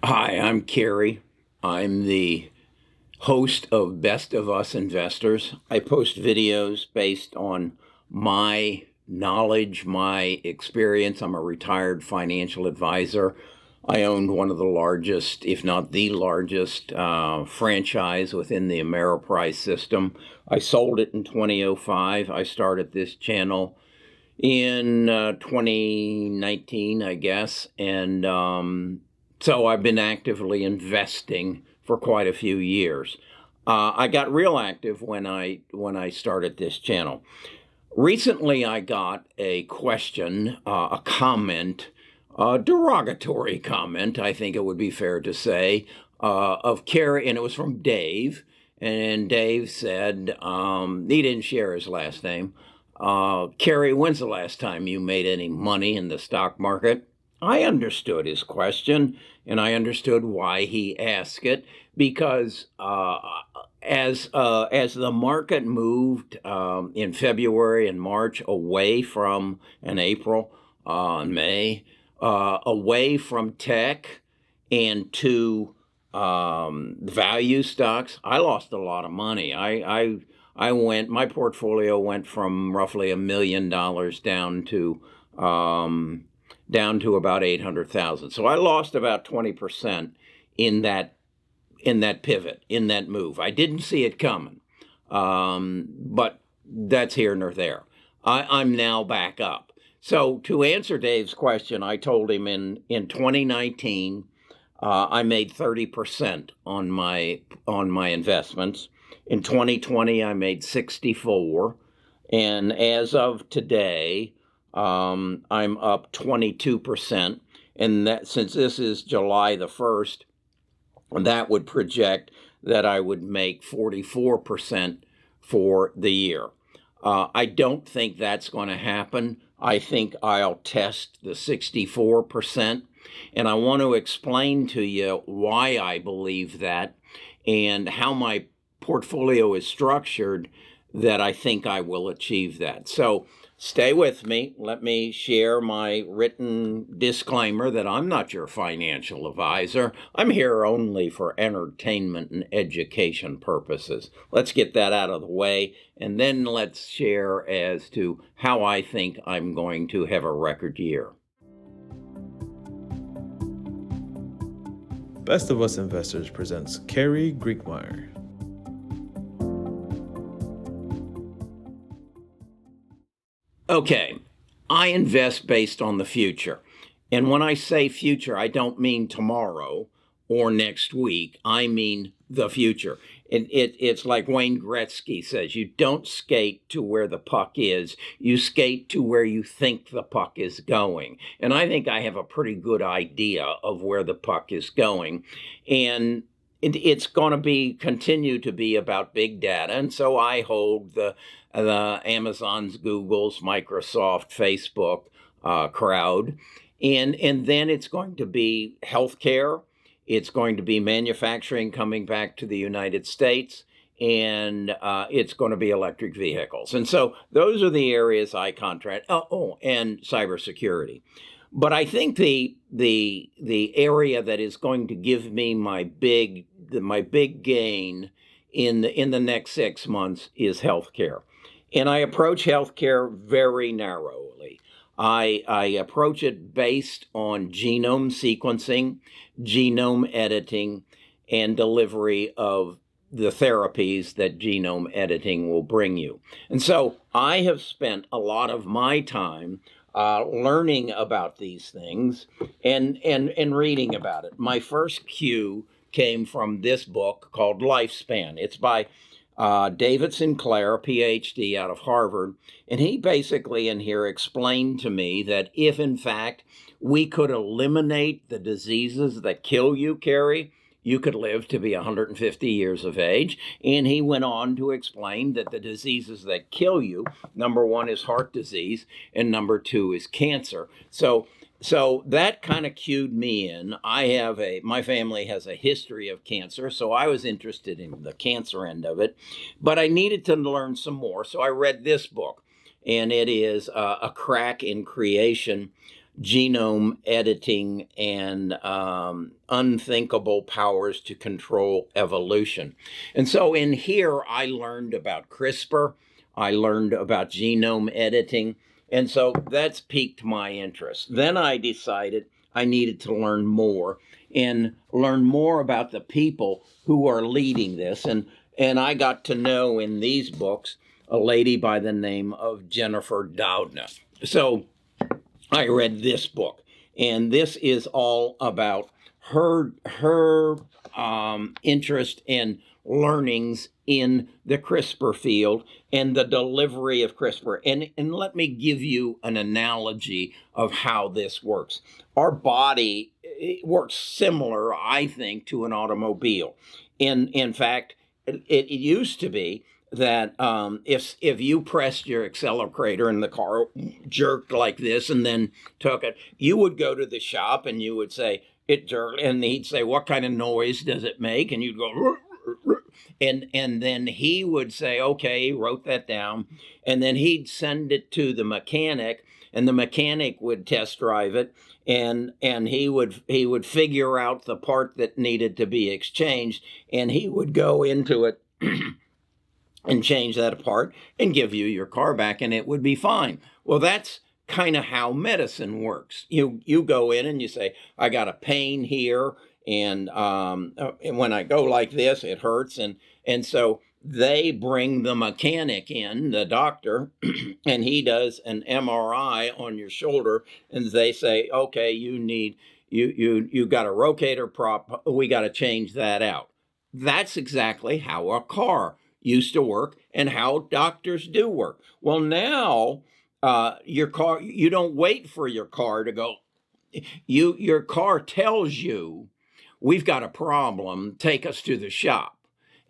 Hi, I'm Kerry. I'm the host of Best of Us Investors. I post videos based on my knowledge, my experience. I'm a retired financial advisor. I owned one of the largest, if not the largest, franchise within the Ameriprise system. I sold it in 2005. I started this channel in 2019, I guess. And so I've been actively investing for quite a few years. I got real active when I started this channel. Recently, I got a question, a comment, a derogatory comment, I think it would be fair to say, of Carrie, and it was from Dave. And Dave said, he didn't share his last name. Carrie, when's the last time you made any money in the stock market? I understood his question, and I understood why he asked it because as the market moved in February and March away from and April and May away from tech and to value stocks, I lost a lot of money. My portfolio went from roughly $1 million down to about 800,000. So I lost about 20% in that pivot, in that move. I didn't see it coming, but that's here nor there. I'm now back up. So to answer Dave's question, I told him in 2019, I made 30% on my investments. In 2020, I made 64, and as of today, I'm up 22%. And that since this is July the 1st, that would project that I would make 44% for the year. I don't think that's going to happen. I think I'll test the 64%. And I want to explain to you why I believe that and how my portfolio is structured that I think I will achieve that. So stay with me. Let me share my written disclaimer that I'm not your financial advisor. I'm here only for entertainment and education purposes. Let's get that out of the way, and then let's share as to how I think I'm going to have a record year. Best of Us Investors presents Kerry Griegmeyer. Okay, I invest based on the future. And when I say future, I don't mean tomorrow or next week. I mean the future. It's like Wayne Gretzky says, you don't skate to where the puck is, you skate to where you think the puck is going. And I think I have a pretty good idea of where the puck is going. And it's going to continue to be about big data. And so I hold the Amazon's, Google's, Microsoft, Facebook crowd. And then it's going to be healthcare. It's going to be manufacturing coming back to the United States, and it's going to be electric vehicles. And so those are the areas I contract. And cybersecurity. But I think the area that is going to give me my big gain in the next 6 months is healthcare. And I approach healthcare very narrowly. I approach it based on genome sequencing, genome editing, and delivery of the therapies that genome editing will bring you. And so I have spent a lot of my time learning about these things and reading about it. My first cue came from this book called Lifespan. It's by David Sinclair, PhD out of Harvard. And he basically in here explained to me that if in fact we could eliminate the diseases that kill you, Carrie, you could live to be 150 years of age. And he went on to explain that the diseases that kill you, number one is heart disease, and number two is cancer. So that kind of cued me in. My family has a history of cancer, so I was interested in the cancer end of it, but I needed to learn some more. So I read this book, and it is A Crack in Creation, genome editing and unthinkable powers to control evolution. And so in here, I learned about CRISPR, I learned about genome editing, and so that's piqued my interest. Then I decided I needed to learn more and learn more about the people who are leading this. And I got to know in these books a lady by the name of Jennifer Doudna. So I read this book, and this is all about her interest and learnings in the CRISPR field and the delivery of CRISPR. And let me give you an analogy of how this works. Our body, it works similar, I think, to an automobile. In fact, it used to be that if you pressed your accelerator and the car jerked like this and then took it, you would go to the shop and you would say, it jerked, and he'd say, what kind of noise does it make? And you'd go, and then he would say, okay, he wrote that down, and then he'd send it to the mechanic, and the mechanic would test drive it, and he would figure out the part that needed to be exchanged, and he would go into it and change that apart and give you your car back, and it would be fine. Well, that's kind of how medicine works. You go in and you say, I got a pain here, and when I go like this, it hurts, and so they bring the mechanic in, the doctor, and he does an MRI on your shoulder, and they say, okay, you got a rotator prop, we got to change that out. That's exactly how a car used to work and how doctors do work. Well, now your car, you don't wait for your car to go. Your car tells you, we've got a problem, take us to the shop.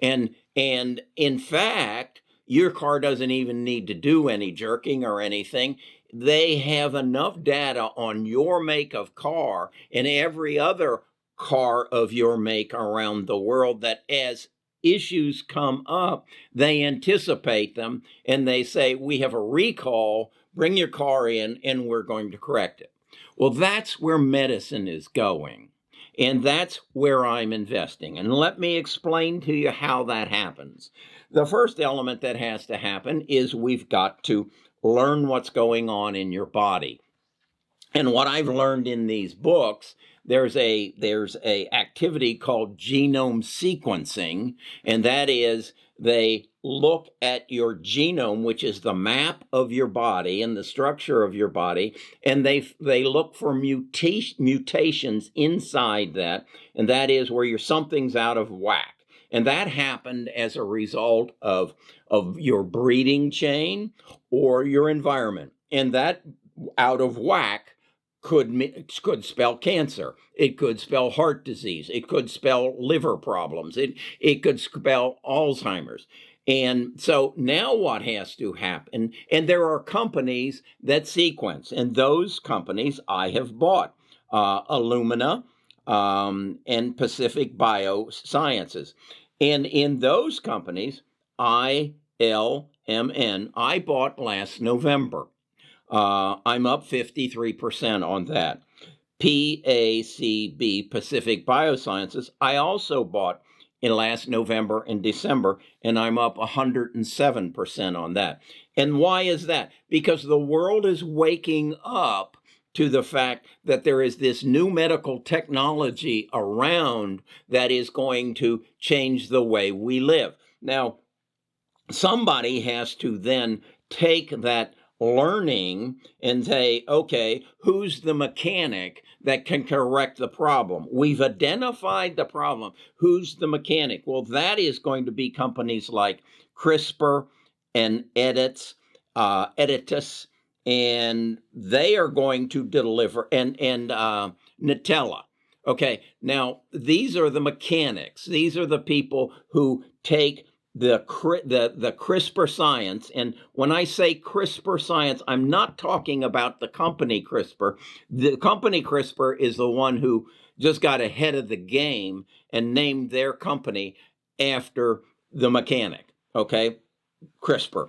And in fact, your car doesn't even need to do any jerking or anything. They have enough data on your make of car and every other car of your make around the world that as issues come up, they anticipate them and they say, we have a recall, bring your car in and we're going to correct it. Well, that's where medicine is going. And that's where I'm investing. And let me explain to you how that happens. The first element that has to happen is we've got to learn what's going on in your body. And what I've learned in these books, there's a activity called genome sequencing, and that is they look at your genome, which is the map of your body and the structure of your body, and they look for mutations inside that, and that is where something's out of whack. And that happened as a result of your breeding chain or your environment. And that out of whack could spell cancer. It could spell heart disease. It could spell liver problems. It could spell Alzheimer's. And so now what has to happen, and there are companies that sequence, and those companies I have bought, Illumina and Pacific Biosciences. And in those companies, ILMN, I bought last November. I'm up 53% on that. PACB, Pacific Biosciences, I also bought in last November and December, and I'm up 107% on that. And why is that? Because the world is waking up to the fact that there is this new medical technology around that is going to change the way we live. Now, somebody has to then take that learning and say, okay, who's the mechanic that can correct the problem? We've identified the problem. Who's the mechanic? Well, that is going to be companies like CRISPR and Editus, and they are going to deliver, and Nutella. Okay, now these are the mechanics. These are the people who take the CRISPR science. And when I say CRISPR science, I'm not talking about the company CRISPR. The company CRISPR is the one who just got ahead of the game and named their company after the mechanic, okay? CRISPR.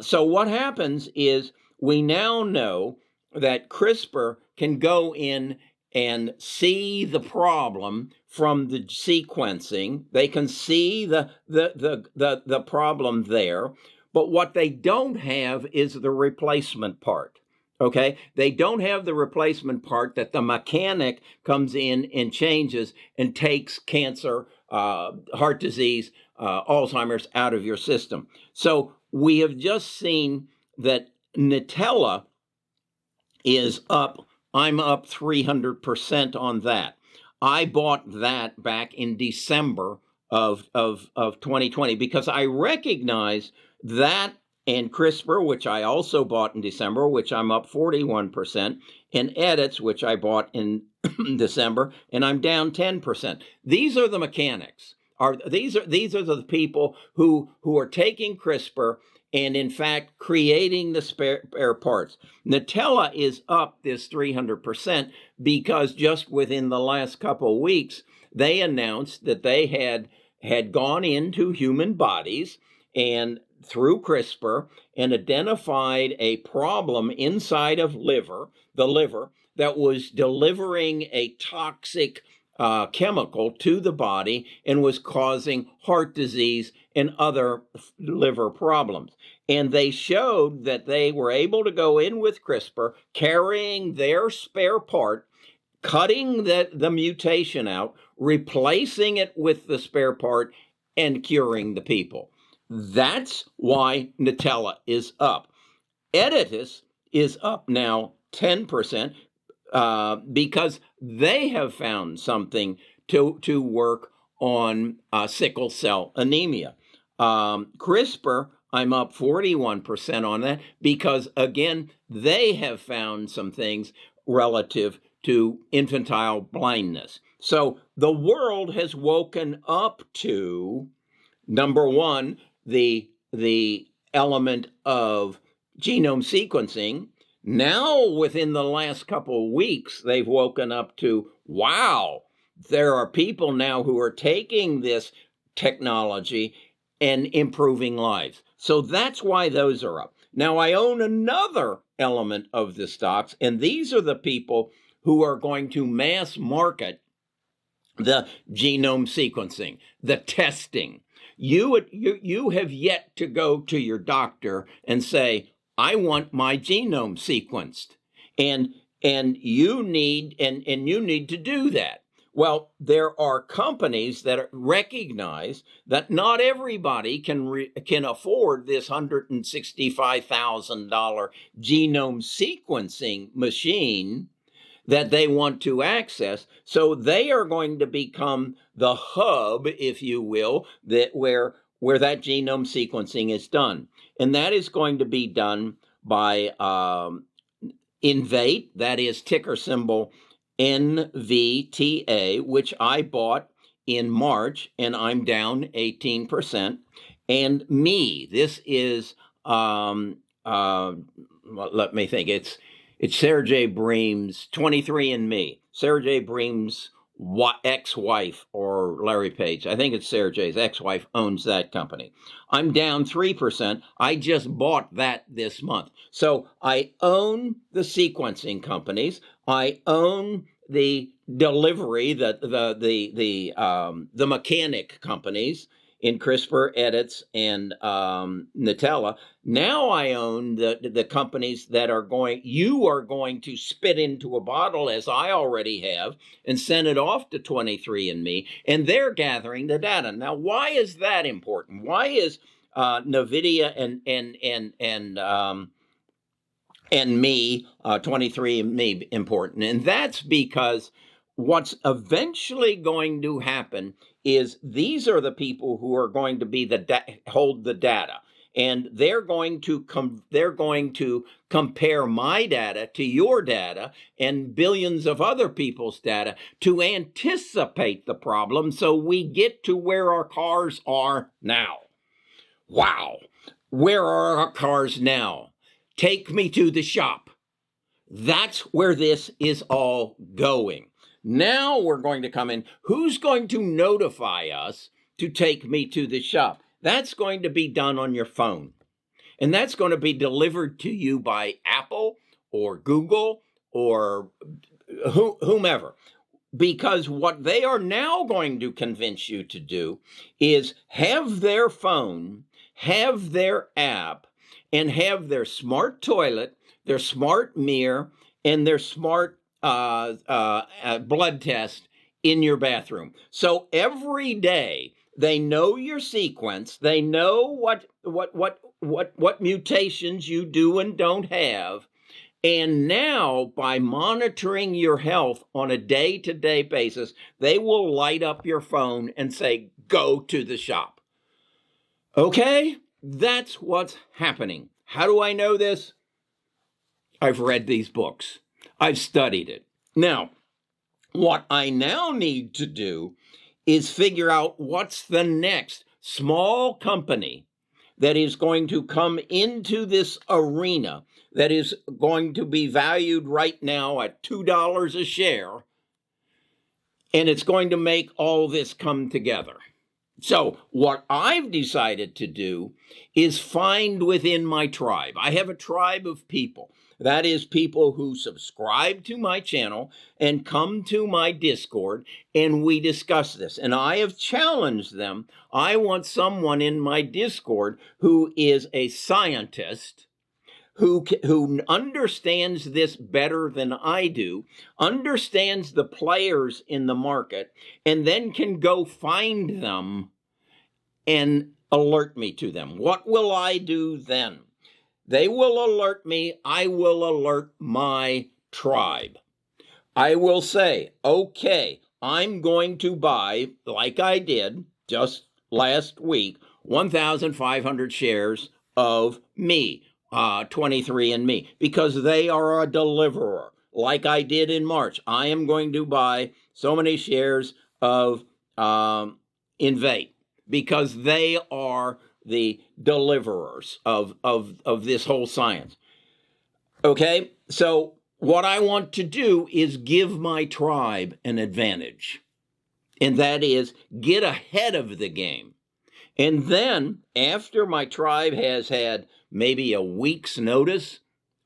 So what happens is we now know that CRISPR can go in and see the problem from the sequencing. They can see the problem there. But what they don't have is the replacement part. Okay, they don't have the replacement part that the mechanic comes in and changes and takes cancer, heart disease, Alzheimer's out of your system. So we have just seen that Nutella is up. I'm up 300% on that. I bought that back in December of 2020 because I recognize that, and CRISPR, which I also bought in December, which I'm up 41%, and edits, which I bought in December, and I'm down 10%. These are the mechanics. These are the people who are taking CRISPR and in fact creating the spare parts. Nutella is up this 300% because just within the last couple of weeks, they announced that they had gone into human bodies and through CRISPR and identified a problem inside of the liver, that was delivering a toxic chemical to the body and was causing heart disease and other liver problems. And they showed that they were able to go in with CRISPR, carrying their spare part, cutting the mutation out, replacing it with the spare part, and curing the people. That's why Nutella is up. Editus is up now 10% because they have found something to work on sickle cell anemia. CRISPR, I'm up 41% on that because, again, they have found some things relative to infantile blindness. So the world has woken up to, number one, the element of genome sequencing. Now, within the last couple of weeks, they've woken up to, wow, there are people now who are taking this technology and improving lives. So that's why those are up. Now, I own another element of the stocks, and these are the people who are going to mass market the genome sequencing, the testing. You have yet to go to your doctor and say, I want my genome sequenced. And you need to do that. Well, there are companies that recognize that not everybody can afford this $165,000 genome sequencing machine that they want to access. So they are going to become the hub, if you will, that where that genome sequencing is done. And that is going to be done by Invate, that is ticker symbol NVTA, which I bought in March, and I'm down 18%. And me, this is, let me think, it's Sergey Brim's 23andMe. Sergey Brim's ex-wife, or Larry Page, I think it's Sergey's ex-wife, owns that company. I'm down 3%. I just bought that this month. So I own the sequencing companies. I own the delivery, the mechanic companies in CRISPR, edits, and Nutella. Now I own the companies that you are going to spit into a bottle, as I already have, and send it off to 23andMe, and they're gathering the data. Now, why is that important? Why is NVIDIA and me, 23andMe, important? And that's because what's eventually going to happen is these are the people who are going to be hold the data, and they're going to compare my data to your data and billions of other people's data to anticipate the problem, so we get to where our cars are now. Wow, where are our cars now? Take me to the shop. That's where this is all going. Now we're going to come in. Who's going to notify us to take me to the shop? That's going to be done on your phone. And that's going to be delivered to you by Apple or Google or whomever. Because what they are now going to convince you to do is have their phone, have their app, and have their smart toilet, their smart mirror, and their smart blood test in your bathroom. So every day they know your sequence, they know what mutations you do and don't have. And now, by monitoring your health on a day-to-day basis, they will light up your phone and say, go to the shop. Okay? That's what's happening. How do I know this? I've read these books. I've studied it. Now, what I now need to do is figure out what's the next small company that is going to come into this arena that is going to be valued right now at $2 a share, and it's going to make all this come together. So what I've decided to do is find within my tribe. I have a tribe of people. That is people who subscribe to my channel and come to my Discord, and we discuss this. And I have challenged them. I want someone in my Discord who is a scientist, who understands this better than I do, understands the players in the market, and then can go find them and alert me to them. What will I do then? They will alert me. I will alert my tribe. I will say, okay, I'm going to buy, like I did just last week, 1,500 shares of me. 23andMe, because they are a deliverer. Like I did in March, I am going to buy so many shares of Invate, because they are the deliverers of this whole science. Okay, so what I want to do is give my tribe an advantage, and that is get ahead of the game. And then, after my tribe has had maybe a week's notice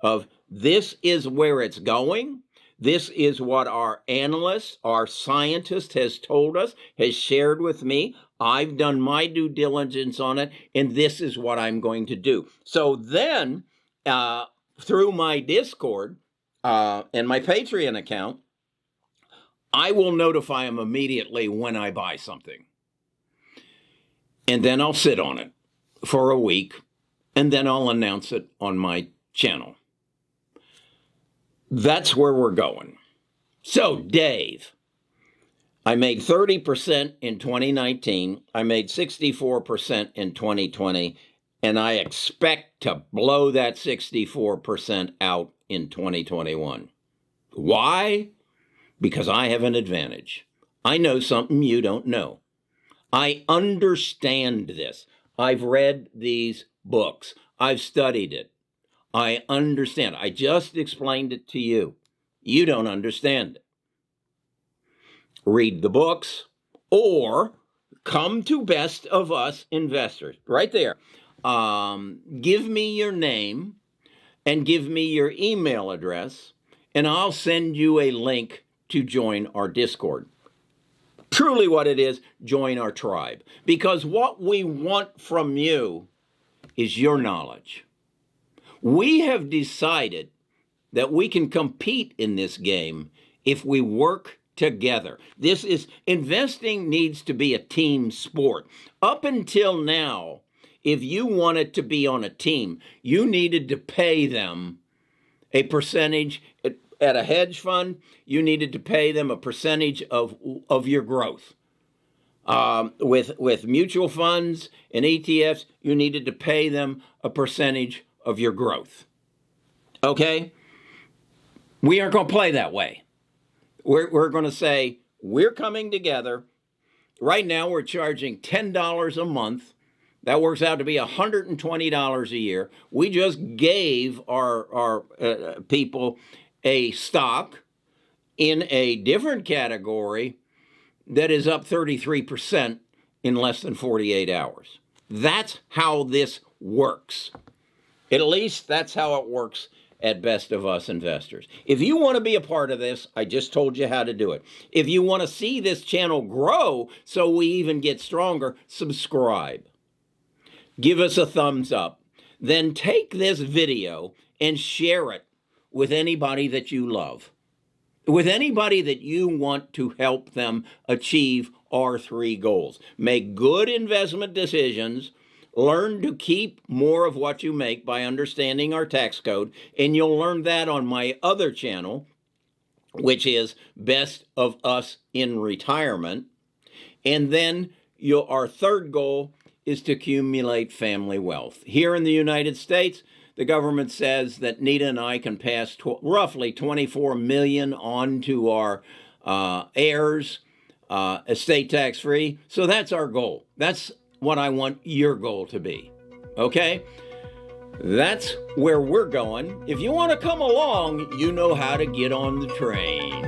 of this is where it's going, this is what our analyst, our scientist has told us, has shared with me, I've done my due diligence on it, and this is what I'm going to do. So then, through my Discord and my Patreon account, I will notify them immediately when I buy something. And then I'll sit on it for a week, and then I'll announce it on my channel. That's where we're going. So, Dave, I made 30% in 2019. I made 64% in 2020, and I expect to blow that 64% out in 2021. Why? Because I have an advantage. I know something you don't know. I understand this. I've read these books. I've studied it. I understand. I just explained it to you. You don't understand it. Read the books or come to Best of Us Investors. Right there. Give me your name and give me your email address, and I'll send you a link to join our Discord. Truly what it is, join our tribe. Because what we want from you is your knowledge. We have decided that we can compete in this game if we work together. Investing needs to be a team sport. Up until now, if you wanted to be on a team, you needed to pay them a percentage. At a hedge fund, you needed to pay them a percentage of your growth. With mutual funds and ETFs, you needed to pay them a percentage of your growth. Okay? We aren't going to play that way. We're going to say, we're coming together. Right now, we're charging $10 a month. That works out to be $120 a year. We just gave our people a stock in a different category that is up 33% in less than 48 hours. That's how this works. At least that's how it works at Best of Us Investors. If you want to be a part of this, I just told you how to do it. If you want to see this channel grow so we even get stronger, subscribe. Give us a thumbs up. Then take this video and share it with anybody that you love, with anybody that you want to help them achieve our 3 goals. Make good investment decisions, learn to keep more of what you make by understanding our tax code, and you'll learn that on my other channel, which is Best of Us in Retirement. And then our 3rd goal is to accumulate family wealth. Here in the United States, the government says that Nita and I can pass roughly $24 million on to our heirs, estate tax free. So that's our goal. That's what I want your goal to be. Okay? That's where we're going. If you want to come along, you know how to get on the train.